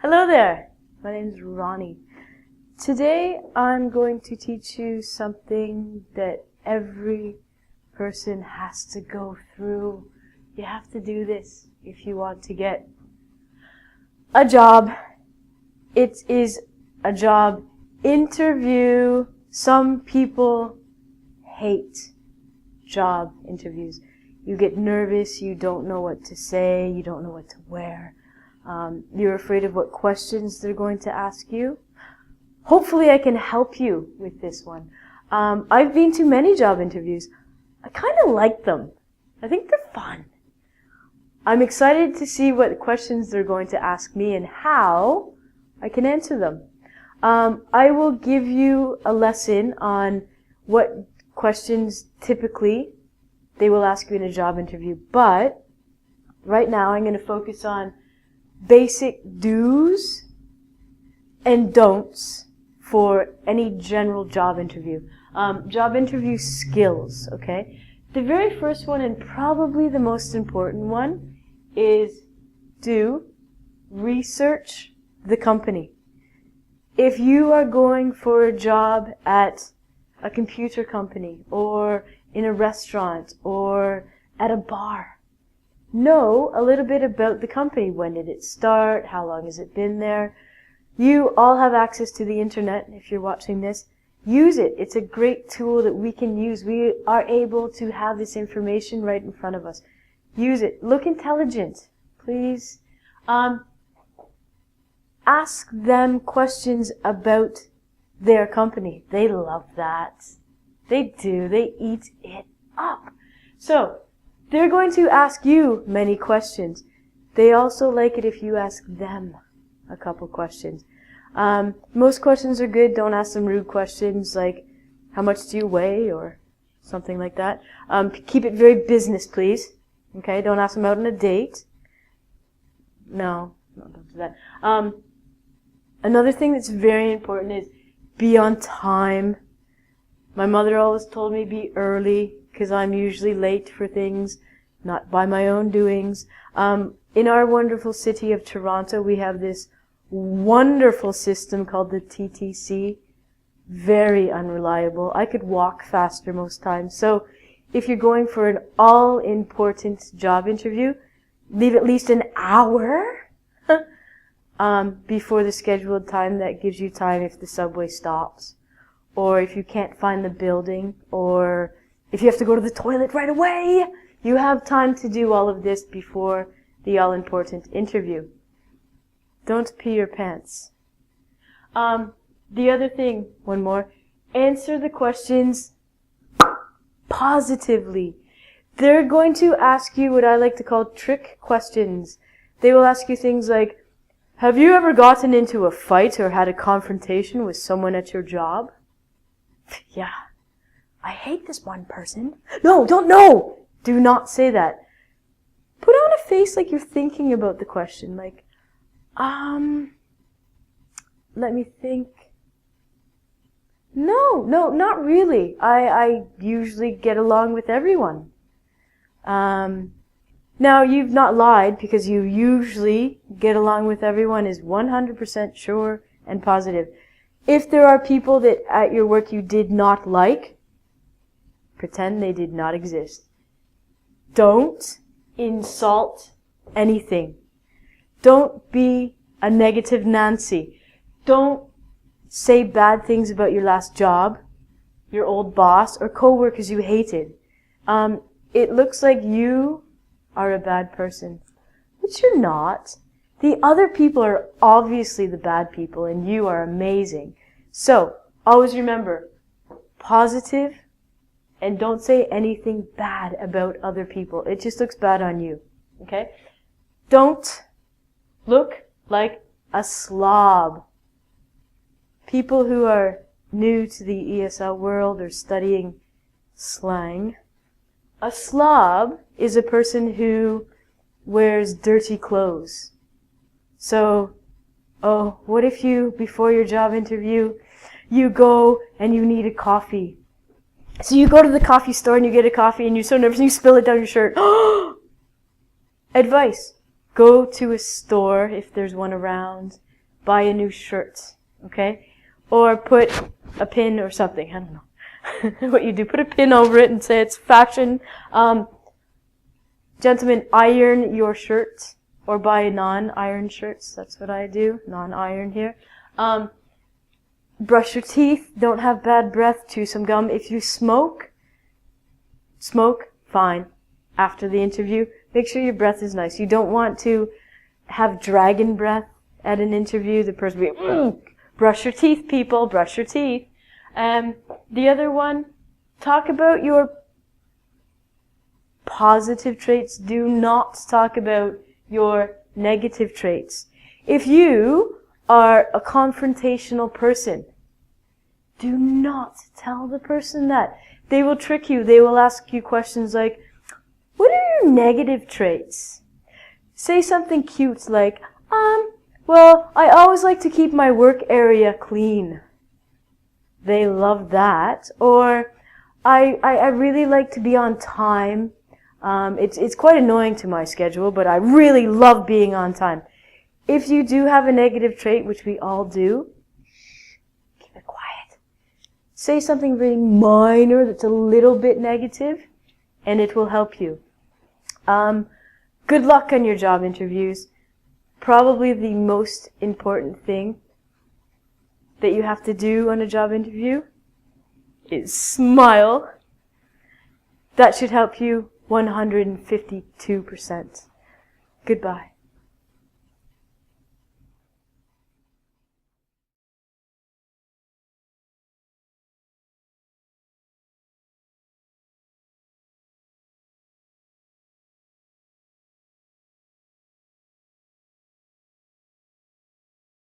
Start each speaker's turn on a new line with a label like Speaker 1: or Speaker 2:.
Speaker 1: Hello there, my name is Ronnie. Today I'm going to teach you something that every person has to go through. You have to do this if you want to get a job. It is a job interview. Some people hate job interviews. You get nervous, you don't know what to say, you don't know what to wear. You're afraid of what questions they're going to ask you. Hopefully I can help you with this one. I've been to many job interviews. I kind of like them. I think they're fun. I'm excited to see what questions they're going to ask me and how I can answer them. I will give you a lesson on what questions typically they will ask you in a job interview, but right now I'm going to focus on basic do's and don'ts for any general job interview. Job interview skills, okay? The very first one and probably the most important one is do research the company. If you are going for a job at a computer company or in a restaurant or at a bar, know a little bit about the company. When did it start? How long has it been there? You all have access to the internet if you're watching this. Use it. It's a great tool that we can use. We are able to have this information right in front of us. Use it. Look intelligent, please. Ask them questions about their company. They love that. They do. They eat it up. So, they're going to ask you many questions. They also like it if you ask them a couple questions. Most questions are good. Don't ask them rude questions like, how much do you weigh, or something like that. Keep it very business, please. Okay, don't ask them out on a date. No, don't do that. Another thing that's very important is be on time. My mother always told me be early, because I'm usually late for things, not by my own doings. In our wonderful city of Toronto, we have this wonderful system called the TTC. Very unreliable. I could walk faster most times. So if you're going for an all-important job interview, leave at least an hour before the scheduled time. That gives you time if the subway stops, or if you can't find the building, or if you have to go to the toilet right away. You have time to do all of this before the all-important interview. Don't pee your pants. The other thing, one more, answer the questions positively. They're going to ask you what I like to call trick questions. They will ask you things like, have you ever gotten into a fight or had a confrontation with someone at your job? Yeah. I hate this one person. No, don't know. Do not say that. Put on a face like you're thinking about the question. Like, let me think. No, not really. I usually get along with everyone. Now, you've not lied, because you usually get along with everyone is 100% sure and positive. If there are people that at your work you did not like, pretend they did not exist. Don't insult anything. Don't be a negative Nancy. Don't say bad things about your last job, your old boss, or co-workers you hated. It looks like you are a bad person, which you're not. The other people are obviously the bad people, and you are amazing. So, always remember, positive, and don't say anything bad about other people. It just looks bad on you. Okay? Don't look like a slob. People who are new to the ESL world or studying slang, a slob is a person who wears dirty clothes. So, what if you, before your job interview, you go and you need a coffee? So you go to the coffee store and you get a coffee and you're so nervous and you spill it down your shirt. Advice. Go to a store if there's one around buy a new shirt, okay? Or put a pin or something, I don't know what you do. Put a pin over it and say it's fashion. Gentlemen, iron your shirts or buy non-iron shirts. That's what I do, non-iron here. Brush your teeth. Don't have bad breath. Chew some gum. If you smoke, fine. After the interview, make sure your breath is nice. You don't want to have dragon breath at an interview. The person will be, brush your teeth, people, brush your teeth. The other one, talk about your positive traits. Do not talk about your negative traits. If you are a confrontational person, do not tell the person that. They will trick you. They will ask you questions like, what are your negative traits? Say something cute like, well, I always like to keep my work area clean. They love that. Or, I really like to be on time. It's quite annoying to my schedule, but I really love being on time. If you do have a negative trait, which we all do, keep it quiet. Say something very minor that's a little bit negative, and it will help you. Good luck on your job interviews. Probably the most important thing that you have to do on a job interview is smile. That should help you 152%. Goodbye.